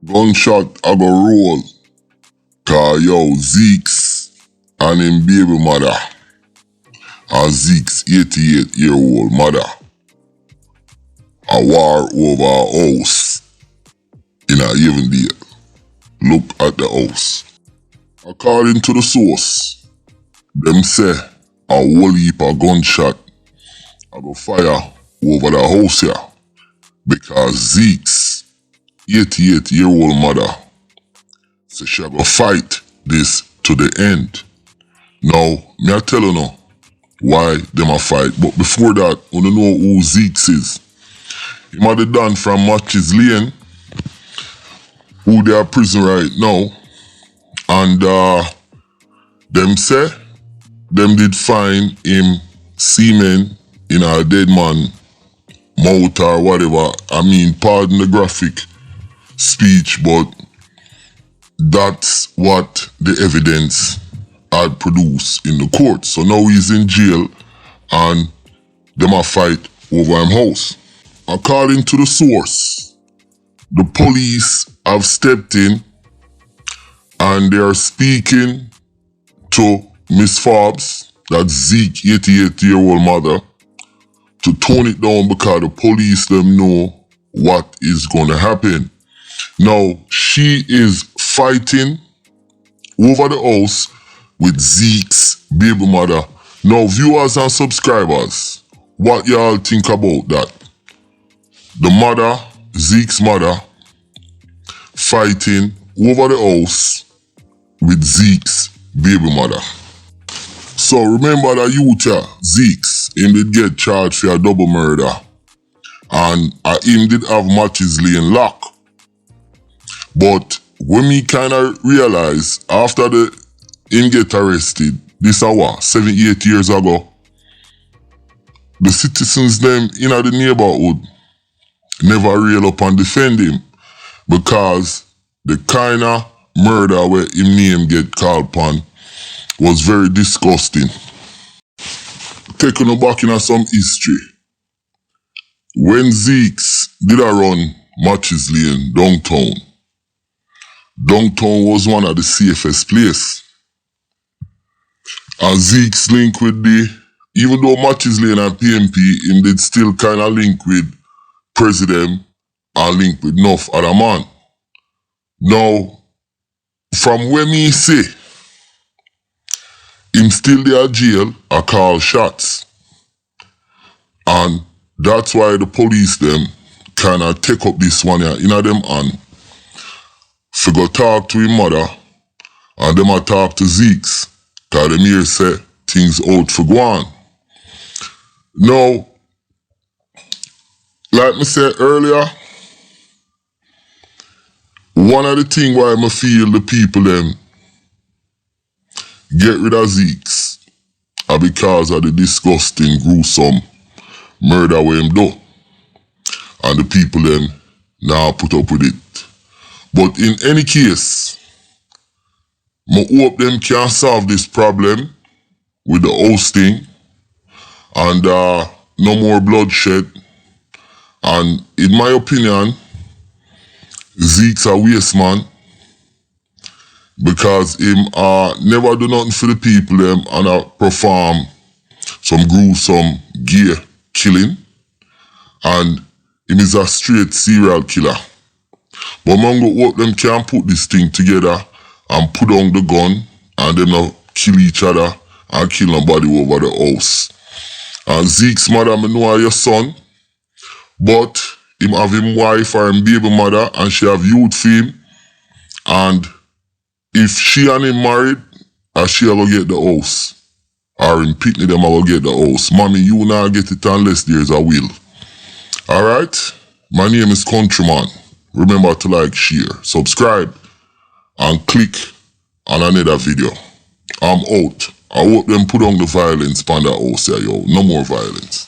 Gunshot I go roll. Cause yo, ZEEKS and him baby mother. And ZEEKS 88-year-old mother. A war over a house in a Havendale. Look at the house. According to the source, them say a whole heap of gunshot I go fire over the house here. Because ZEEKS 88-year-old mother say she go fight this to the end. Now, me I tell you now why them a fight. But before that, I wanna know who ZEEKS is. He might have done from Matches Lane, who they are prison right now. And them say them did find him semen in a dead man mouth or whatever. I mean, pardon the graphic speech, but that's what the evidence had produced in the court. So now he's in jail and them a fight over him house. According to the source, the police have stepped in and they are speaking to Miss Forbes, that's ZEEKS 88-year-old mother, to tone it down because the police them know what is going to happen. Now, she is fighting over the house with ZEEKS baby mother. Now, viewers and subscribers, what y'all think about that? The mother, ZEEKS mother, fighting over the house with ZEEKS baby mother. So remember that youth here, ZEEKS, him did get charged for a double murder. And him did have Matches Lane lock. But when me kinda realize after him get arrested, this a what, 78 years ago, the citizens them in the neighborhood never rail up and defend him. Because the kinda murder where him name get called upon was very disgusting. Taking us back in some history. When ZEEKS did a run Matches Lane downtown was one of the safest place. And ZEEKS link with even though Matches Lane and PMP, him did still kinda link with President and link with enough other man. Now, from where me say, him still there jail, I call shots. And that's why the police them kinda take up this one here in them hand. Fi go talk to him mother, and them a talk to ZEEKS, cause them here say things out for go on. Now, like me said earlier, one of the things why I feel the people them get rid of ZEEKS are because of the disgusting, gruesome murder where him do. And the people them now put up with it. But in any case, I hope them can solve this problem with the hosting and no more bloodshed. And in my opinion, ZEEKS a waste man because him never do nothing for the people them and perform some gruesome gear killing, and him is a straight serial killer. But man go hope them can put this thing together and put down the gun and them not kill each other and kill nobody over the house. And ZEEKS mother, me know your son, but him have him wife or him baby mother and she have youth for him. And if she and him married, she will get the house. Or him Pitney them will get the house. Mommy, you not get it unless there's a will. Alright? My name is Countryman. Remember to like, share, subscribe, and click on another video. I'm out. I hope them put on the violence on that house here, yo. No more violence.